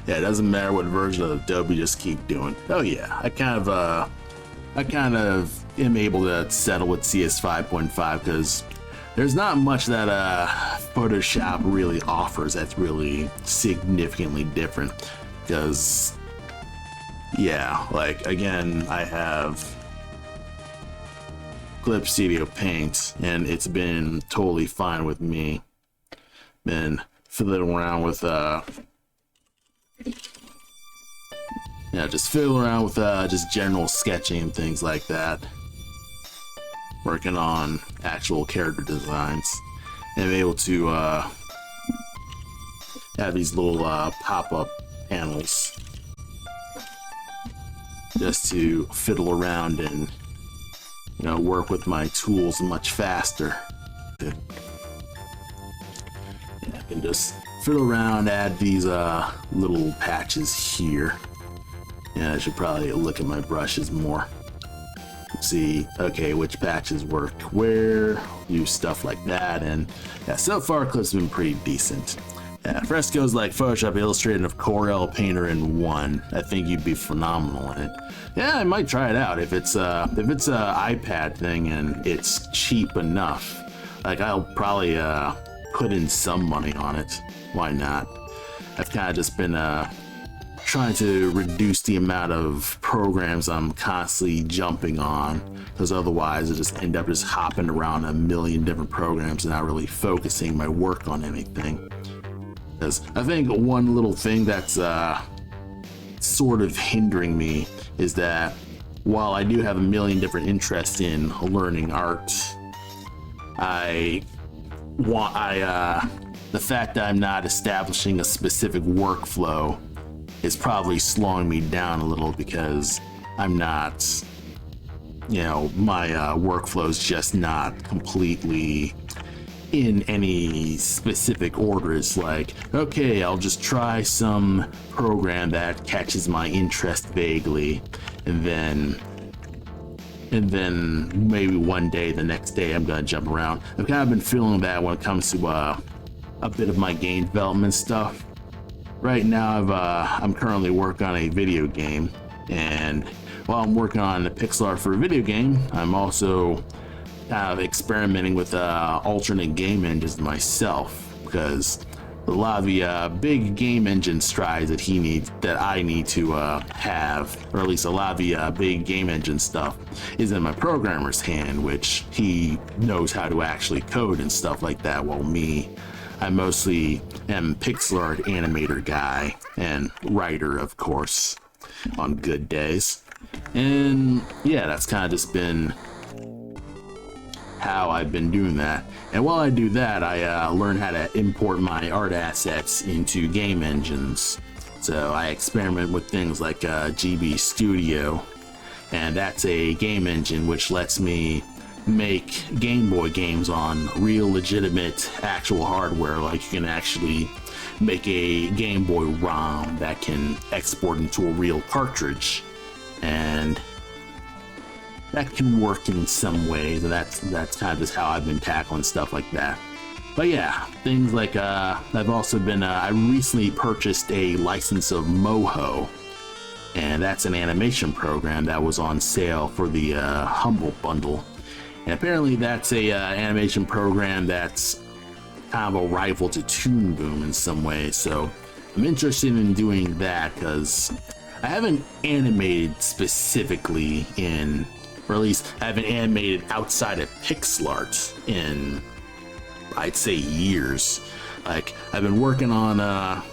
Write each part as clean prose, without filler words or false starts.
Yeah, it doesn't matter what version of Adobe, just keep doing. Oh yeah, I kind of am able to settle with CS 5.5 because there's not much that Photoshop really offers that's really significantly different. Because yeah, like again, I have Clip Studio Paint, and it's been totally fine with me. Been fiddling around with just fiddling around with just general sketching and things like that. Working on actual character designs, and I'm able to have these little pop-up panels just to fiddle around and work with my tools much faster. Yeah, I can just fiddle around, add these little patches here. Yeah, I should probably look at my brushes more. See, okay, which patches work where, use stuff like that, and yeah, so far Clip's been pretty decent. Yeah, frescoes like Photoshop, Illustrator, and Corel Painter in one. I think you'd be phenomenal in it. Yeah, I might try it out if it's a iPad thing and it's cheap enough. Like I'll probably put in some money on it. Why not? I've kind of just been trying to reduce the amount of programs I'm constantly jumping on, because otherwise I just end up just hopping around a million different programs and not really focusing my work on anything. Because I think one little thing that's sort of hindering me is that while I do have a million different interests in learning art, the fact that I'm not establishing a specific workflow is probably slowing me down a little, because I'm not, my workflow is just not completely in any specific order. It's like, okay, I'll just try some program that catches my interest vaguely, and then maybe one day, the next day, I'm gonna jump around. I've kind of been feeling that when it comes to a bit of my game development stuff. Right now, I'm currently working on a video game, and while I'm working on the pixel art for a video game, I'm also kind of experimenting with alternate game engines myself, because a lot of the big game engine strides that I need to have, or at least a lot of the big game engine stuff, is in my programmer's hand, which he knows how to actually code and stuff like that, while I mostly am pixel art animator guy and writer, of course, on good days. And yeah, that's kind of just been how I've been doing that. And while I do that, I learn how to import my art assets into game engines. So I experiment with things like GB Studio, and that's a game engine which lets me make Game Boy games on real legitimate actual hardware. Like you can actually make a Game Boy ROM that can export into a real cartridge, and that can work in some ways, and that's kind of just how I've been tackling stuff like that. But yeah, things like I've also been I recently purchased a license of Moho, and that's an animation program that was on sale for the Humble Bundle. And apparently that's a animation program that's kind of a rival to Toon Boom in some ways. So I'm interested in doing that, because I haven't animated specifically or at least I haven't animated outside of pixel art in, I'd say, years. Like I've been working on a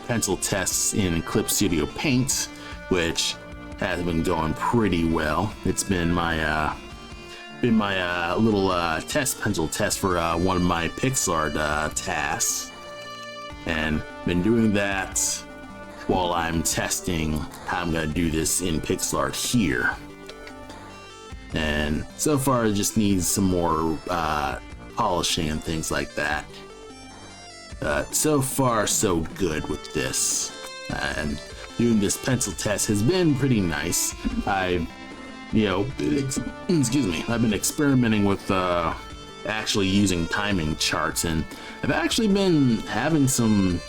pencil test in Clip Studio Paint, which has been going pretty well. It's been my little pencil test for one of my pixel art tasks, and been doing that while I'm testing how I'm gonna do this in pixel art here. And so far it just needs some more polishing and things like that. So far so good with this, and doing this pencil test has been pretty nice. I've been experimenting with actually using timing charts, and I've actually been having some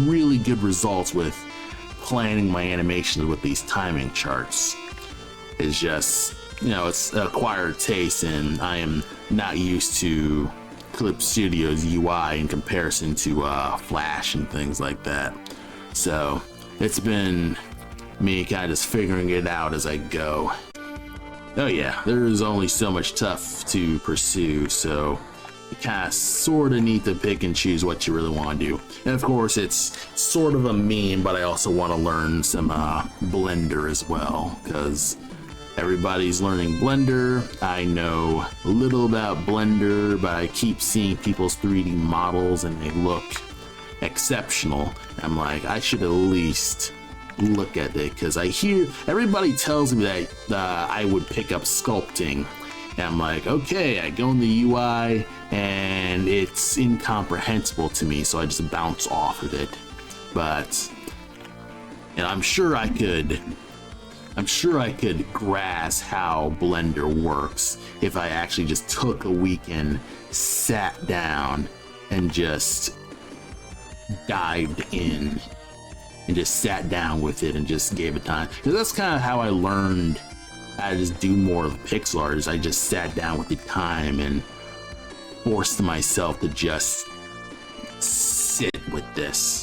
really good results with planning my animations with these timing charts. It's just, you know, it's an acquired taste, and I am not used to Clip Studio's UI in comparison to Flash and things like that. So it's been me kind of just figuring it out as I go. Oh yeah, there's only so much stuff to pursue, so you kind of sort of need to pick and choose what you really want to do. And of course, it's sort of a meme, but I also want to learn some Blender as well, because everybody's learning Blender. I know a little about Blender, but I keep seeing people's 3D models and they look exceptional. I'm like, I should at least look at it, because I hear everybody tells me that I would pick up sculpting, and I'm like, okay. I go in the UI and it's incomprehensible to me, so I just bounce off of it. But, and I'm sure I could grasp how Blender works if I actually just took a weekend, sat down, and just dived in and just sat down with it and just gave it time. Because that's kind of how I learned how to just do more of pixel art, is I just sat down with the time and forced myself to just sit with this.